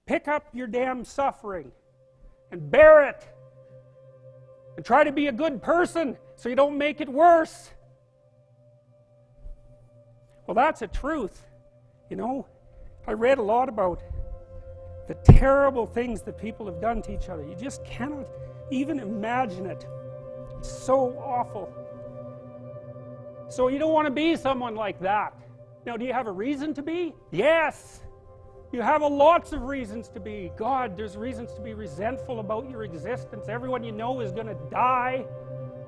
Pick up your damn suffering and bear it. And try to be a good person so you don't make it worse. Well, that's a truth. You know, I read a lot about the terrible things that people have done to each other. You just cannot even imagine it. It's so awful. So you don't want to be someone like that. Now, do you have a reason to be? Yes. You have lots of reasons to be. God, there's reasons to be resentful about your existence. Everyone you know is going to die.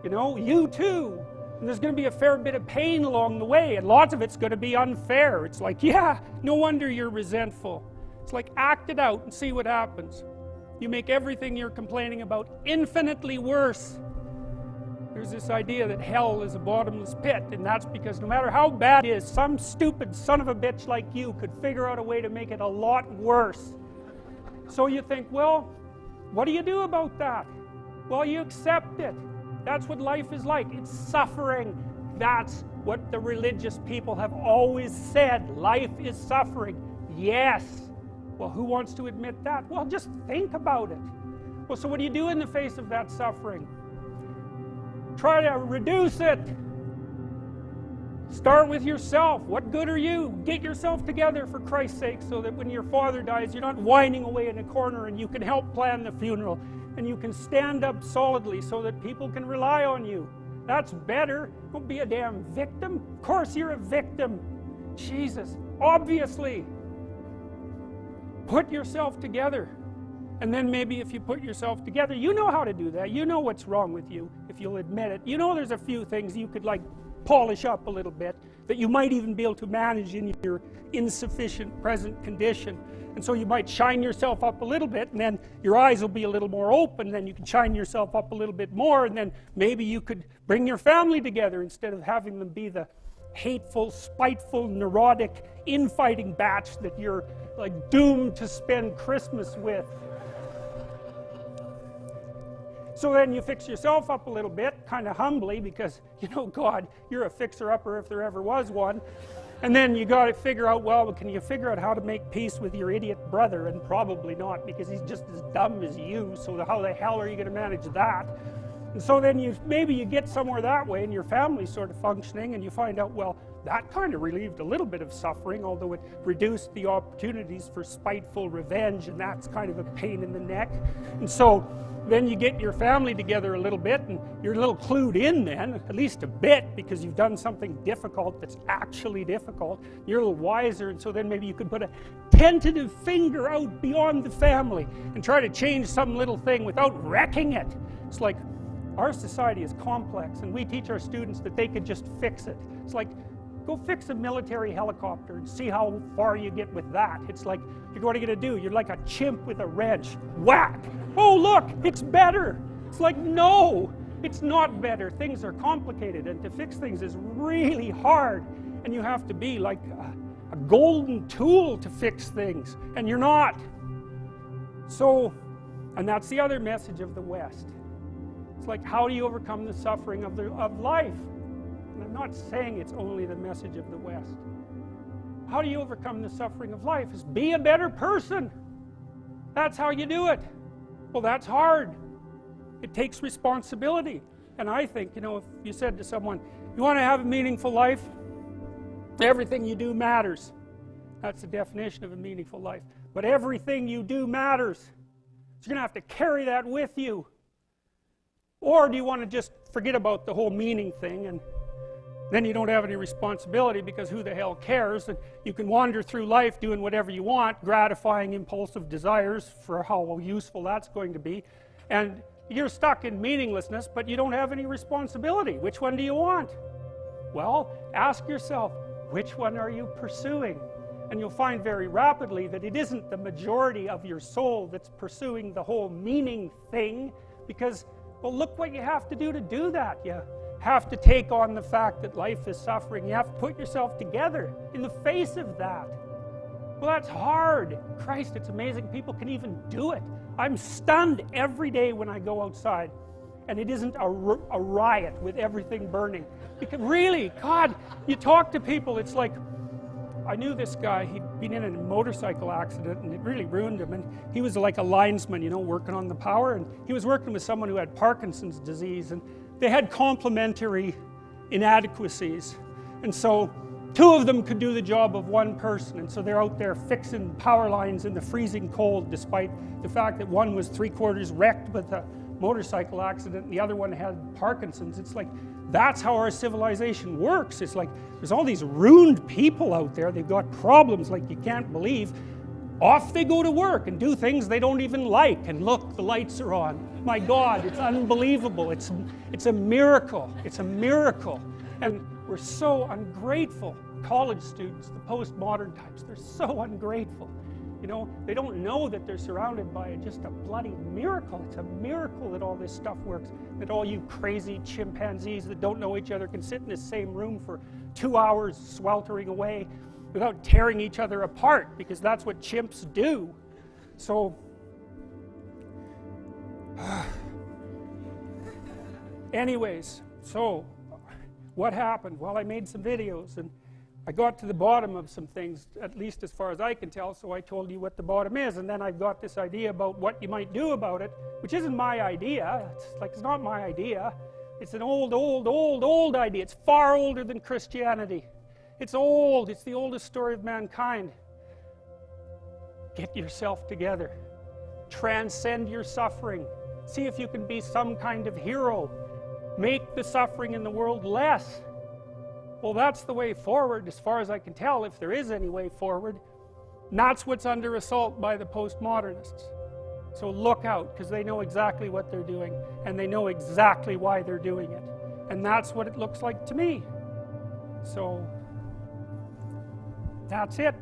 You know, you too. And there's going to be a fair bit of pain along the way, and lots of it's going to be unfair. It's like, yeah, no wonder you're resentful. It's like, act it out and see what happens. You make everything you're complaining about infinitely worse. There's this idea that hell is a bottomless pit, and that's because no matter how bad it is, some stupid son of a bitch like you could figure out a way to make it a lot worse. So you think, well, what do you do about that? Well, you accept it. That's what life is like. It's suffering. That's what the religious people have always said. Life is suffering. Yes. Well, who wants to admit that? Well, just think about it. Well, so what do you do in the face of that suffering? Try to reduce it. Start with yourself. What good are you? Get yourself together for Christ's sake, so that when your father dies, you're not whining away in a corner, and you can help plan the funeral, and you can stand up solidly so that people can rely on you. That's better. Don't be a damn victim. Of course you're a victim. Jesus, obviously. Put yourself together. And then maybe if you put yourself together, you know how to do that. You know what's wrong with you, if you'll admit it. You know there's a few things you could like polish up a little bit, that you might even be able to manage in your insufficient present condition. And so you might shine yourself up a little bit, and then your eyes will be a little more open, then you can shine yourself up a little bit more, and then maybe you could bring your family together instead of having them be the hateful, spiteful, neurotic, infighting batch that you're like doomed to spend Christmas with. So then you fix yourself up a little bit, kind of humbly, because, you know, God, you're a fixer-upper if there ever was one. And then you got to figure out, well, can you figure out how to make peace with your idiot brother? And probably not, because he's just as dumb as you, so how the hell are you going to manage that? And so then maybe you get somewhere that way, and your family's sort of functioning, and you find out, well, that kind of relieved a little bit of suffering, although it reduced the opportunities for spiteful revenge, and that's kind of a pain in the neck. And so then you get your family together a little bit, and you're a little clued in then, at least a bit, because you've done something difficult that's actually difficult. You're a little wiser, and so then maybe you could put a tentative finger out beyond the family and try to change some little thing without wrecking it. It's like, our society is complex, and we teach our students that they could just fix it. It's like, go fix a military helicopter and see how far you get with that. It's like, what are you going to do? You're like a chimp with a wrench. Whack! Oh, look, it's better. It's like, no, it's not better. Things are complicated, and to fix things is really hard. And you have to be like a golden tool to fix things, and you're not. So, and that's the other message of the West. It's like, how do you overcome the suffering of life? And I'm not saying it's only the message of the West. How do you overcome the suffering of life? Is be a better person. That's how you do it. Well, that's hard. It takes responsibility. And I think, you know, if you said to someone, you want to have a meaningful life? Everything you do matters. That's the definition of a meaningful life. But everything you do matters. So you're going to have to carry that with you. Or do you want to just forget about the whole meaning thing, and then you don't have any responsibility, because who the hell cares, and you can wander through life doing whatever you want, gratifying impulsive desires for how useful that's going to be, and you're stuck in meaninglessness, but you don't have any responsibility. Which one do you want? Well, ask yourself, which one are you pursuing? And you'll find very rapidly that it isn't the majority of your soul that's pursuing the whole meaning thing, because, well, look what you have to do that. You have to take on the fact that life is suffering. You have to put yourself together in the face of that. Well, that's hard. Christ, it's amazing people can even do it. I'm stunned every day when I go outside, and it isn't a riot with everything burning. Because really, God, you talk to people, it's like, I knew this guy. He'd been in a motorcycle accident and it really ruined him, and he was like a linesman, you know, working on the power, and he was working with someone who had Parkinson's disease, and they had complementary inadequacies, and so two of them could do the job of one person, and so they're out there fixing power lines in the freezing cold, despite the fact that one was 3/4 wrecked with a motorcycle accident and the other one had Parkinson's. It's like, that's how our civilization works. It's like, there's all these ruined people out there, they've got problems like you can't believe. Off they go to work and do things they don't even like, and look, the lights are on. My God, it's unbelievable. It's a miracle. It's a miracle. And we're so ungrateful. College students, the postmodern types, they're so ungrateful. You know, they don't know that they're surrounded by just a bloody miracle. It's a miracle that all this stuff works. That all you crazy chimpanzees that don't know each other can sit in the same room for 2 hours sweltering away without tearing each other apart, because that's what chimps do. So, anyways, so what happened? Well, I made some videos and I got to the bottom of some things, at least as far as I can tell, so I told you what the bottom is, and then I've got this idea about what you might do about it, which isn't my idea. It's not my idea. It's an old idea. It's far older than Christianity. It's old. It's the oldest story of mankind. Get yourself together. Transcend your suffering. See if you can be some kind of hero. Make the suffering in the world less. Well, that's the way forward, as far as I can tell, if there is any way forward. And that's what's under assault by the postmodernists. So look out, because they know exactly what they're doing, and they know exactly why they're doing it. And that's what it looks like to me. So, that's it.